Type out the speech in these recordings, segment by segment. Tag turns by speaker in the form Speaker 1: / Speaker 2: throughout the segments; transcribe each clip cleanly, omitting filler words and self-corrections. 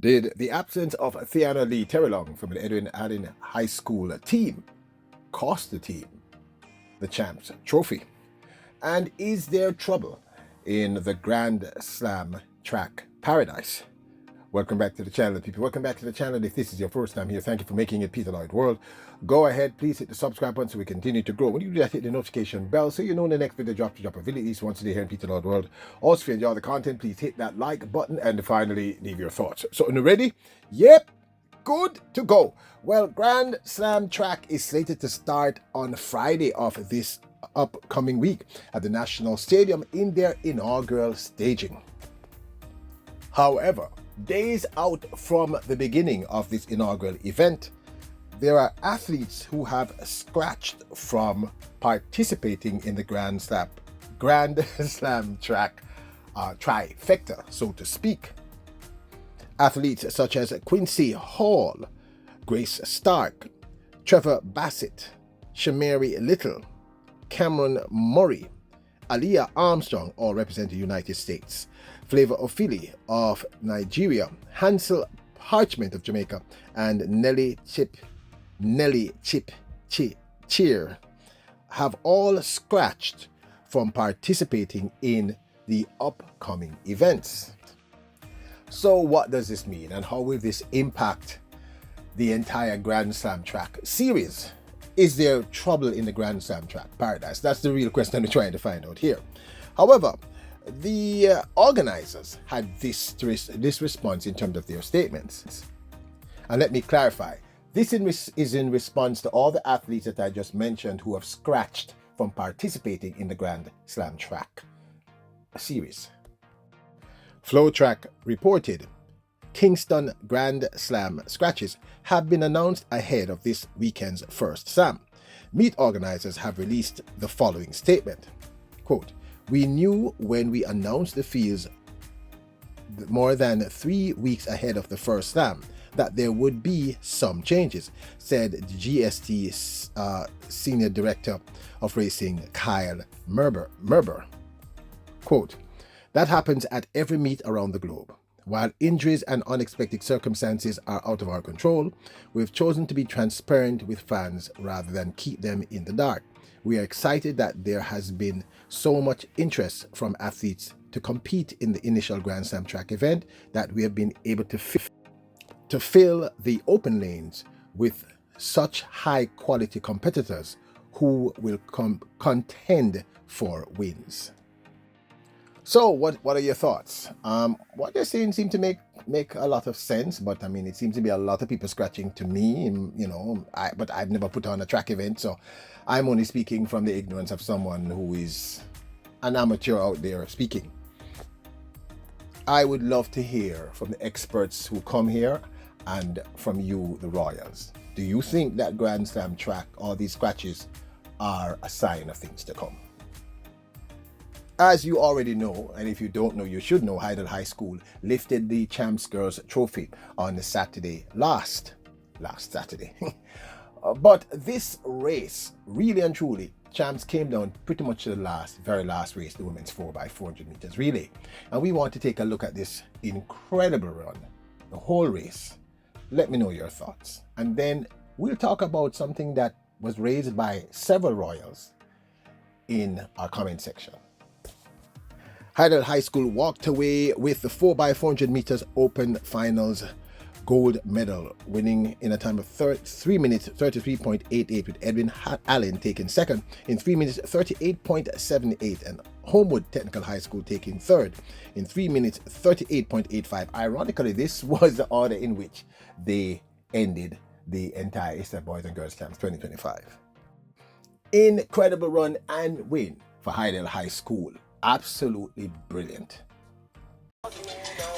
Speaker 1: Did the absence of Thea Lee Terrelonge from the Edwin High School team cost the team the champs trophy? And is there trouble in the Grand Slam track paradise? Welcome back to the channel, people. Welcome back to the channel. If this is your first time here, thank you for making it Peter Lloyd World. Go ahead, please hit the subscribe button so we continue to grow. When you do that, hit the notification bell so you know when the next video drops, you drop a video at least once a day here in Peter Lloyd World. Also, if you enjoy the content, please hit that like button and finally leave your thoughts. So, are you ready? Yep, good to go. Well, Grand Slam track is slated to start on Friday of this upcoming week at the National Stadium in their inaugural staging. However, days out from the beginning of this inaugural event, there are athletes who have scratched from participating in the Grand Slam track trifecta, so to speak. Athletes such as Quincy Hall, Grace Stark, Trevor Bassett, Shamari Little, Cameron Murray, Aliyah Armstrong, all represent the United States, Flavor Ofili of Nigeria, Hansel Parchment of Jamaica, and Nelly Chip Cheer have all scratched from participating in the upcoming events. So what does this mean, and how will this impact the entire Grand Slam track series? Is there trouble in the Grand Slam track paradise? That's the real question we're trying to find out here. However, the organizers had this response in terms of their statements. And let me clarify, this is in response to all the athletes that I just mentioned who have scratched from participating in the Grand Slam track series. FlowTrack reported Kingston Grand Slam scratches have been announced ahead of this weekend's first Slam. Meet organizers have released the following statement. Quote, "We knew when we announced the fields more than 3 weeks ahead of the first Slam that there would be some changes," said the GST Senior Director of Racing Kyle Merber. Quote, "That happens at every meet around the globe. While injuries and unexpected circumstances are out of our control, we've chosen to be transparent with fans rather than keep them in the dark. We are excited that there has been so much interest from athletes to compete in the initial Grand Slam track event that we have been able to fill the open lanes with such high quality competitors who will contend for wins." So what are your thoughts? What they're saying seems to make a lot of sense, but I mean, it seems to be a lot of people scratching to me, you know, but I've never put on a track event, so I'm only speaking from the ignorance of someone who is an amateur out there speaking. I would love to hear from the experts who come here and from you, the Royals. Do you think that Grand Slam track, all these scratches, are a sign of things to come? As you already know, and if you don't know, you should know, HYDE'L's High School lifted the Champs Girls Trophy on the Saturday, last Saturday. But this race, really and truly, Champs came down pretty much to the very last race, the women's 4x400 meters relay. And we want to take a look at this incredible run, the whole race. Let me know your thoughts. And then we'll talk about something that was raised by several Royals in our comment section. HYDE'L's High School walked away with the 4x400 meters open finals gold medal, winning in a time of 3 minutes 33.88, with Edwin Allen taking second in 3 minutes 38.78, and Homewood Technical High School taking third in 3 minutes 38.85. Ironically, this was the order in which they ended the entire Easter Boys and Girls Slams 2025. Incredible run and win for HYDE'L's High School. Absolutely brilliant.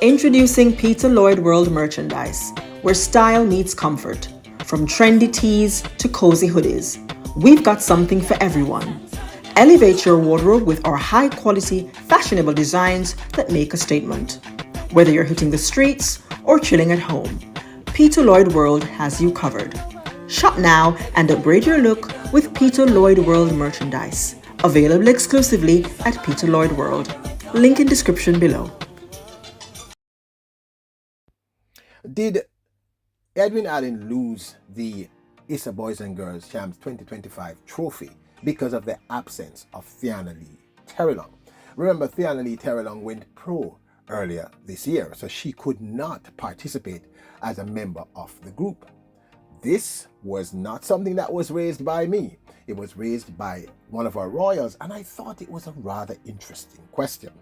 Speaker 2: Introducing Peter Lloyd World merchandise, where style meets comfort. From trendy tees to cozy hoodies, we've got something for everyone. Elevate your wardrobe with our high-quality, fashionable designs that make a statement. Whether you're hitting the streets or chilling at home, Peter Lloyd World has you covered. Shop now and upgrade your look with Peter Lloyd World merchandise. Available exclusively at Peter Lloyd World. Link in description below.
Speaker 1: Did Edwin Allen lose the ISA Boys and Girls Champs 2025 trophy because of the absence of Theianna Lee Terrelonge? Remember, Thea Lee went pro earlier this year, so she could not participate as a member of the group. This was not something that was raised by me. It was raised by one of our royals, and I thought it was a rather interesting question.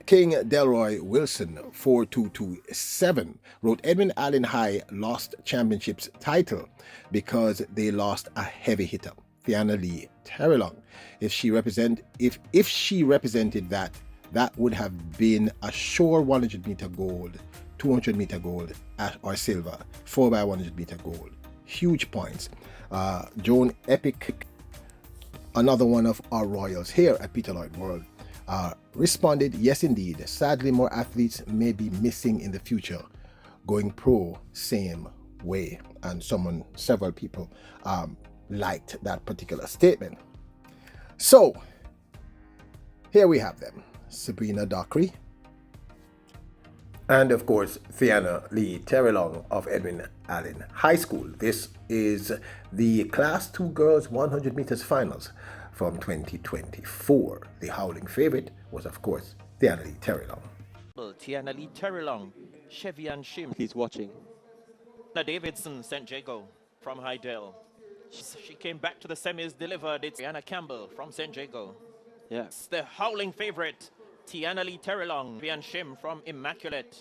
Speaker 1: King Delroy Wilson 4227 wrote, Edwin Allen High lost championships title because they lost a heavy hitter, Theianna Lee Terrelonge. If she represented that would have been a sure 100 meter gold, 200 meter gold or silver, 4x100 meter gold. Huge points. Joan Epic, another one of our royals here at Peter Lloyd World, responded, yes indeed, sadly more athletes may be missing in the future, going pro same way. And several people liked that particular statement. So here we have them, Sabrina Dockery and of course Theianna Lee Terrelonge of Edwin Allen High School. This is the Class 2 Girls 100 meters finals from 2024. The howling favorite was of course Theianna Lee Terrelonge.
Speaker 3: Theianna Lee Terrelonge, Chevy and Shim.
Speaker 4: He's watching.
Speaker 3: Davidson, St. Jago from HYDEL'S. She came back to the semis, delivered. It's Anna Campbell from St. Jago.
Speaker 4: Yes.
Speaker 3: The howling favorite, Theianna Lee Terrelonge, Vian Shim from Immaculate.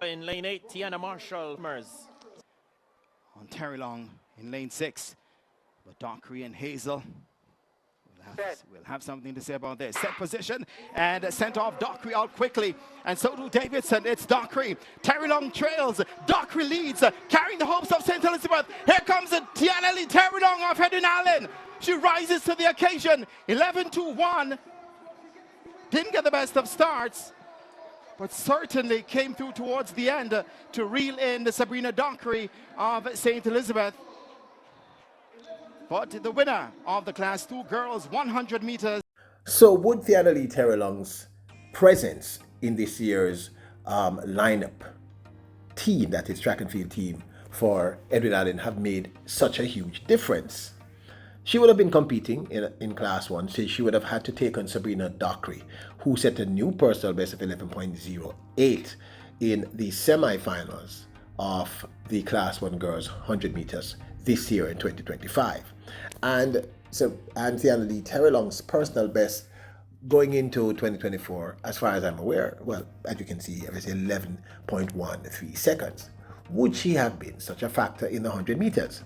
Speaker 3: In lane 8, Tiana Marshall Mers.
Speaker 5: On Terrelonge in lane 6, but Dockery and Hazel will have something to say about this. Set position and sent off Dockery out quickly, and so do Davidson. It's Dockery. Terrelonge trails. Dockery leads, carrying the hopes of St. Elizabeth. Here comes Theianna Lee Terrelonge of Edwin Allen. She rises to the occasion. 11-1. Didn't get the best of starts, but certainly came through towards the end to reel in the Sabrina Dockery of St. Elizabeth. But the winner of the Class 2 Girls 100 meters.
Speaker 1: So would Theianna Lee Terrelonge's presence in this year's lineup team, that is track and field team for Edwin Allen, have made such a huge difference? She would have been competing in Class 1, so she would have had to take on Sabrina Dockery, who set a new personal best of 11.08 in the semifinals of the Class 1 Girls 100 meters this year in 2025. And Theianna Lee Terrelonge's personal best going into 2024, as far as I'm aware, well, as you can see, it was 11.13 seconds. Would she have been such a factor in the 100 meters?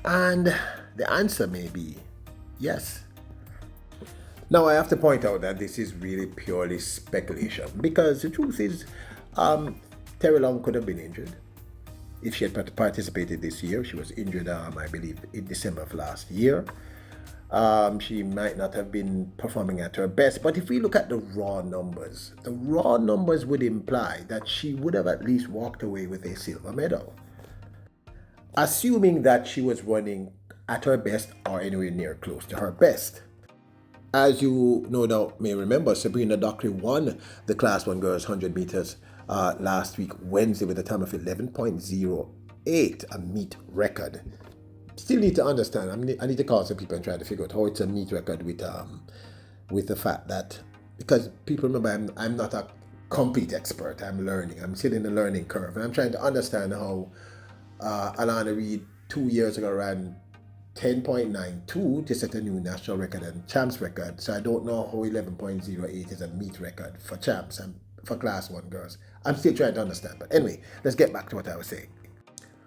Speaker 1: And the answer may be yes. Now, I have to point out that this is really purely speculation, because the truth is, Terrelonge could have been injured. If she had participated this year, she was injured, I believe, in December of last year. She might not have been performing at her best. But if we look at the raw numbers would imply that she would have at least walked away with a silver medal, assuming that she was running at her best or anywhere near close to her best. As you no doubt may remember, Sabrina Dockery won the Class 1 Girls 100 meters last week, Wednesday, with a time of 11.08, a meet record. Still need to understand, I need to call some people and try to figure out how it's a meet record with the fact that, because people remember I'm not a complete expert, I'm learning, I'm still in the learning curve, and I'm trying to understand how Alana Reid 2 years ago ran 10.92 to set a new national record and champs record. So I don't know how 11.08 is a meet record for champs and for Class 1 girls. I'm still trying to understand. But anyway, let's get back to what I was saying.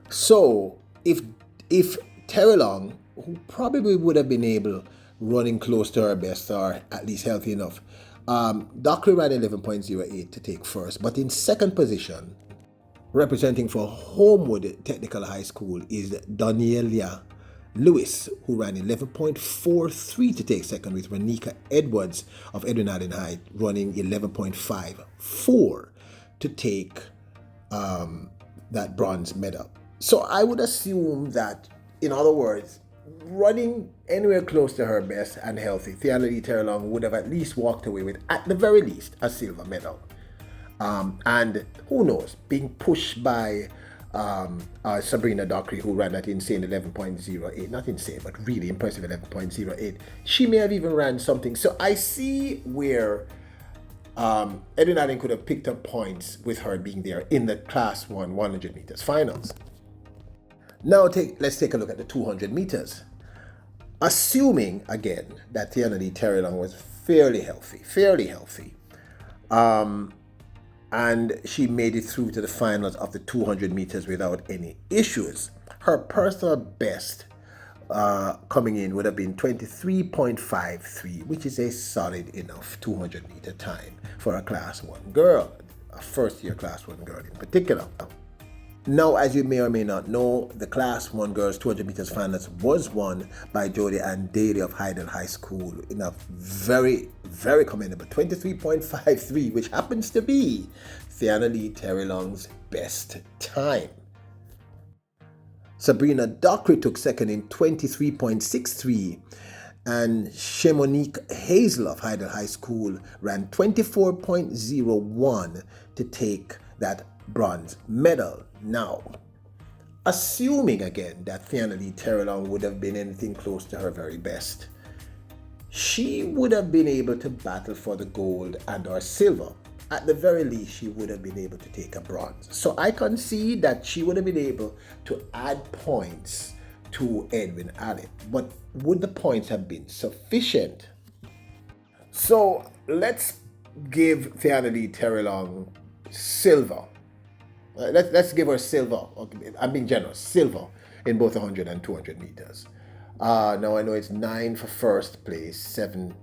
Speaker 1: So if Terrelonge, who probably would have been able running close to her best or at least healthy enough, Dockery ran 11.08 to take first. But in second position, representing for Homewood Technical High School, is Daniela Lewis, who ran 11.43 to take second, with Renika Edwards of Edwin Allen High running 11.54 to take that bronze medal. So I would assume that, in other words, running anywhere close to her best and healthy, Theianna Lee Terrelonge would have at least walked away with, at the very least, a silver medal. And who knows, being pushed by Sabrina Dockery, who ran that insane 11.08, not insane, but really impressive 11.08. She may have even ran something. So I see where Edwin Allen could have picked up points with her being there in the Class 1 100 meters finals. Now let's take a look at the 200 meters. Assuming, again, that Thea Lee Terrelonge was fairly healthy, and she made it through to the finals of the 200 meters without any issues. Her personal best coming in would have been 23.53, which is a solid enough 200 meter time for a Class 1 girl, a first year Class 1 girl in particular. Now, as you may or may not know, the Class 1 girls 200 meters finals was won by Jodie Ann Daly of HYDEL'S High School in a very, very commendable 23.53, which happens to be Thea Lee Terrelonge's best time. Sabrina Dockery took second in 23.63, and Shemonique Hazel of HYDEL'S High School ran 24.01 to take that bronze medal. Now, assuming again that Thea Lee Terrelonge would have been anything close to her very best, she would have been able to battle for the gold and or silver. At the very least, she would have been able to take a bronze. So I concede that she would have been able to add points to Edwin Allen. But would the points have been sufficient? So let's give Thea Lee Terrelonge silver. Let's give her silver. Okay, I'm being generous. Silver in both 100 and 200 meters. Now I know it's 9 for first place, 7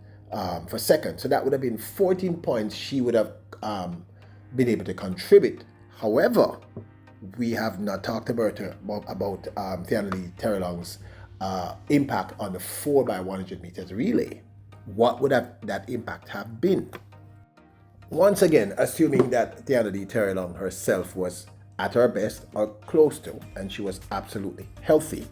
Speaker 1: for second. So that would have been 14 points she would have been able to contribute. However, we have not talked about Thea Lee Terrelonge's impact on the 4x100 meters relay. What would that impact have been? Once again, assuming that Thea Lee Terrelonge herself was at her best or close to, and she was absolutely healthy,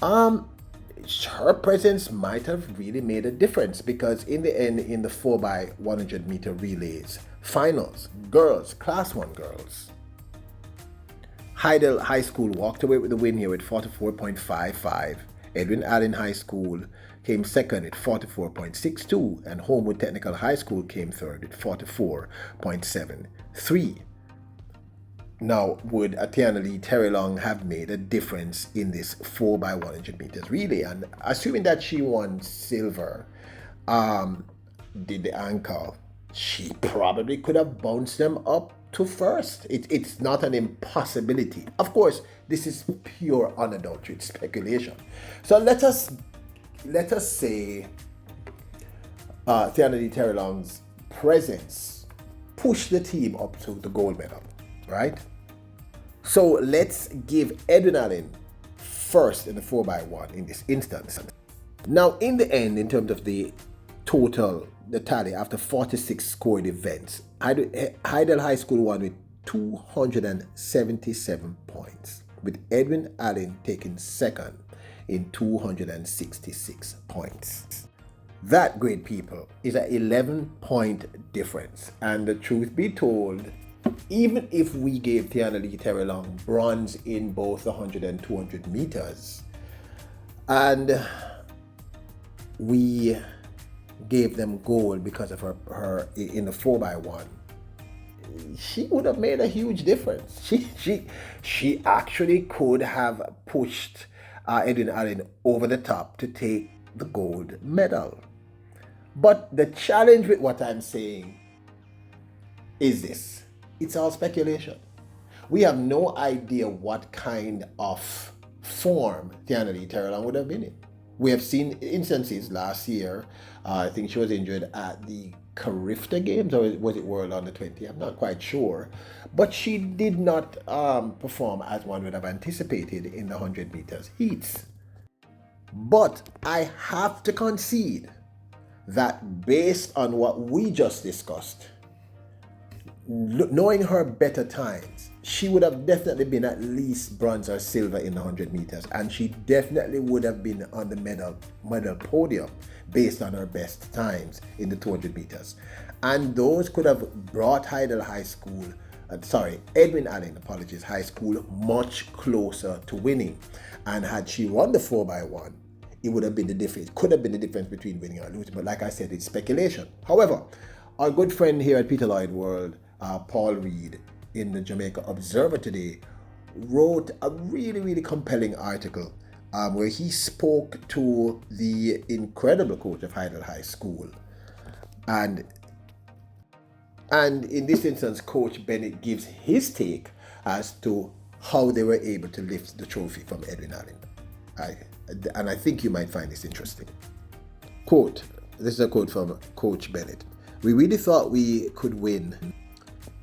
Speaker 1: her presence might have really made a difference, because in the end, in the 4x100 meter relays finals, girls, Class 1 girls, HYDEL'S High School walked away with the win here with 44.55. Edwin Allen High School came second at 44.62, and Homewood Technical High School came third at 44.73. Now, would Thea Lee Terrelonge have made a difference in this 4x100 meters relay? And assuming that she won silver, did the anchor, she probably could have bounced them up to first. It's not an impossibility. Of course, this is pure unadulterated speculation. So let us say Thea Lee Terrelonge's presence pushed the team up to the gold medal, right? So let's give Edwin Allen first in the 4x1 in this instance. Now, in the end, in terms of the total, the tally after 46 scored events, HYDEL'S High School won with 277 points, with Edwin Allen taking second in 266 points. That, great people, is an 11-point difference. And the truth be told, even if we gave Thea Lee Terrelonge bronze in both the 100 and 200 meters, and we gave them gold because of her in the 4x1, she would have made a huge difference. She actually could have pushed Edwin Allen over the top to take the gold medal. But the challenge with what I'm saying is this: it's all speculation. We have no idea what kind of form Thea Lee Terrelonge would have been in. We have seen instances last year. I think she was injured at the Carifta Games, or was it World Under 20? I'm not quite sure. But she did not perform as one would have anticipated in the 100 meters heats. But I have to concede that based on what we just discussed, knowing her better times, she would have definitely been at least bronze or silver in the 100 meters, and she definitely would have been on the medal podium based on her best times in the 200 meters. And those could have brought Edwin Allen, High School much closer to winning. And had she won the 4x1, it would have been the difference. It could have been the difference between winning or losing. But like I said, it's speculation. However, our good friend here at Peter Lloyd World, Paul Reed, in the Jamaica Observer today, wrote a really, really compelling article where he spoke to the incredible coach of HYDEL'S High School. And in this instance, Coach Bennett gives his take as to how they were able to lift the trophy from Edwin Allen. And I think you might find this interesting. Quote, this is a quote from Coach Bennett. "We really thought we could win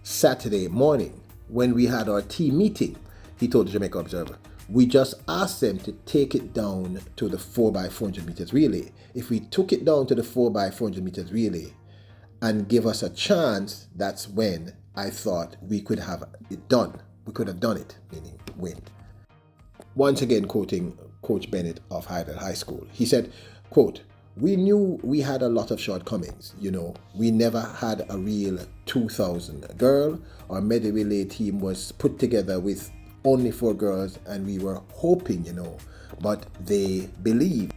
Speaker 1: Saturday morning when we had our team meeting," he told the Jamaica Observer. "We just asked them to take it down to the 4x400 meters relay. If we took it down to the 4x400 meters relay and give us a chance, that's when I thought we could have it done. We could have done it," meaning win. Once again, quoting Coach Bennett of HYDEL'S High School. He said, quote, "We knew we had a lot of shortcomings. We never had a real 2,000 girl. Our medley relay team was put together with only 4 girls, and we were hoping, but they believed."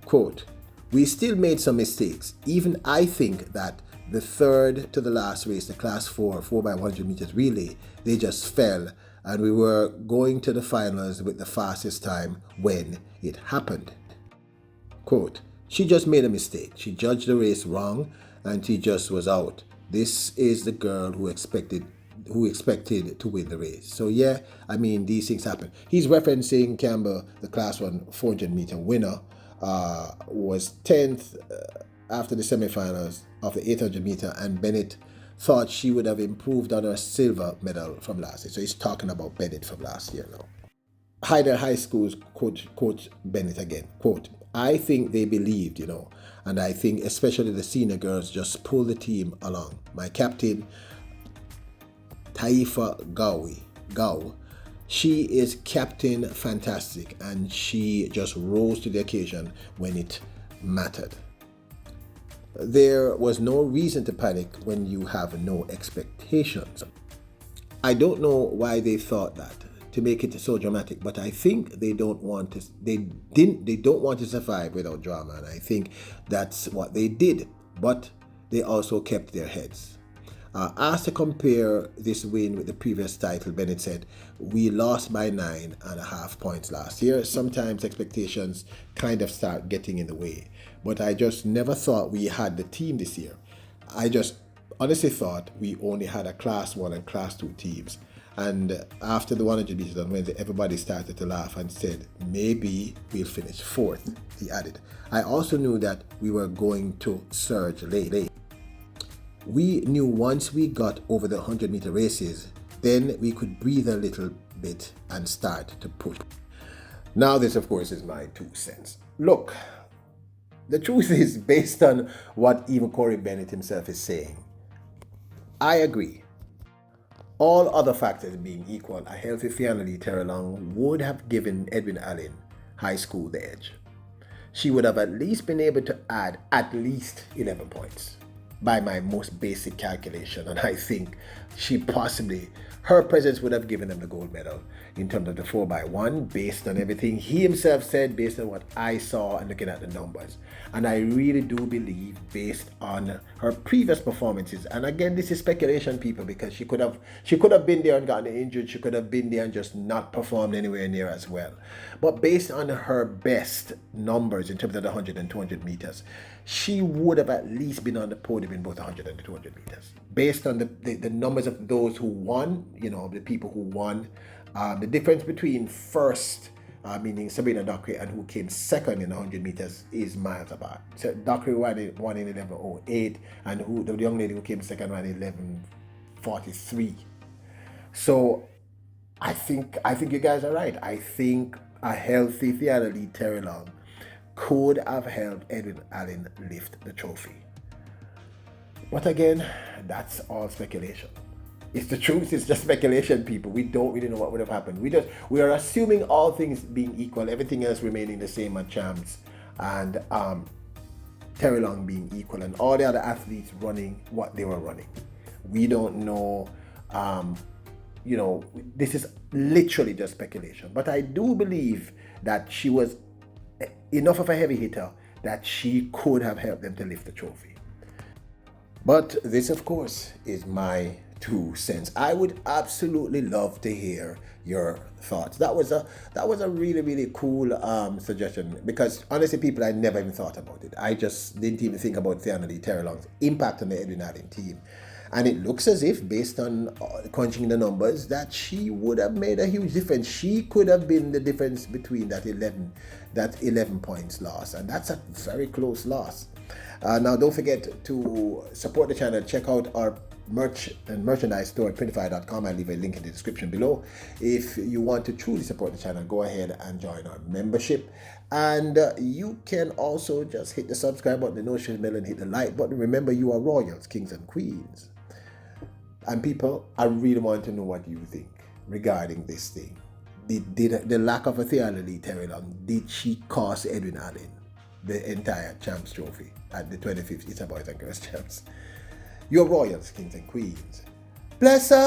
Speaker 1: Quote, "We still made some mistakes. Even I think that the third to the last race, the class 4x100 meters relay, they just fell, and we were going to the finals with the fastest time when it happened." Quote, "She just made a mistake. She judged the race wrong, and she just was out. This is the girl who expected to win the race." So yeah, these things happen. He's referencing Campbell, the class 1 400 meter winner, was 10th after the semifinals of the 800 meter, and Bennett thought she would have improved on her silver medal from last year. So he's talking about Bennett from last year now. HYDEL'S High School's coach Bennett again, quote, "I think they believed, and I think especially the senior girls just pulled the team along. My captain, Taifa Gao, she is captain fantastic, and she just rose to the occasion when it mattered. There was no reason to panic when you have no expectations." I don't know why they thought that to make it so dramatic, but I think they don't want to survive without drama, and I think that's what they did. But they also kept their heads. Asked to compare this win with the previous title, Bennett said, "We lost by 9.5 points last year. Sometimes expectations kind of start getting in the way. But I just never thought we had the team this year. I just honestly thought we only had a class 1 and class 2 teams. And after the 100 meters on Wednesday, everybody started to laugh and said, maybe we'll finish 4th, he added. I also knew that we were going to surge late. We knew once we got over the 100-meter races, then we could breathe a little bit and start to push." Now this, of course, is my 2 cents. Look, the truth is, based on what even Corey Bennett himself is saying, I agree. All other factors being equal, a healthy Thea Lee Terrelonge would have given Edwin Allen High School the edge. She would have at least been able to add at least 11 points by my most basic calculation, and I think her presence would have given them the gold medal in terms of the 4x1, based on everything he himself said, based on what I saw and looking at the numbers. And I really do believe, based on her previous performances, and again, this is speculation, people, because she could have been there and gotten injured, she could have been there and just not performed anywhere near as well. But based on her best numbers in terms of the 100 and 200 meters, she would have at least been on the podium in both 100 and the 200 meters. Based on the numbers of those who won, the people who won, the difference between first, meaning Sabrina Dockery, and who came second in 100 meters is miles apart. So Dockery won in 11:08, and the young lady who came second ran in 11:43. So I think you guys are right. I think a healthy Thea Lee Terrelonge could have helped Edwin Allen lift the trophy. But again, that's all speculation. It's the truth, it's just speculation, people. We don't really know what would have happened. We are assuming all things being equal, everything else remaining the same at champs. And Terrelonge being equal and all the other athletes running what they were running. We don't know, you know, this is literally just speculation, but I do believe that she was enough of a heavy hitter that she could have helped them to lift the trophy. But this, of course, is my 2 cents. I would absolutely love to hear your thoughts. That was a really cool suggestion, because honestly, people, I never even thought about it. I just didn't even think about Thea Lee Terrelonge's impact on the Edwin team. And it looks as if, based on crunching the numbers, that she would have made a huge difference. She could have been the difference between that 11 points loss, and that's a very close loss. Now, don't forget to support the channel. Check out our merch and merchandise store at printify.com. I'll leave a link in the description below. If you want to truly support the channel, go ahead and join our membership. And you can also just hit the subscribe button, the notification bell, and hit the like button. Remember, you are royals, kings, and queens. And people, I really want to know what you think regarding this thing. Did the lack of a Thea Lee Terrelonge, did she cost Edwin Allen the entire champs trophy at the 25th It's a Boys and Girls Champs? Your royals, kings, and queens. Bless up.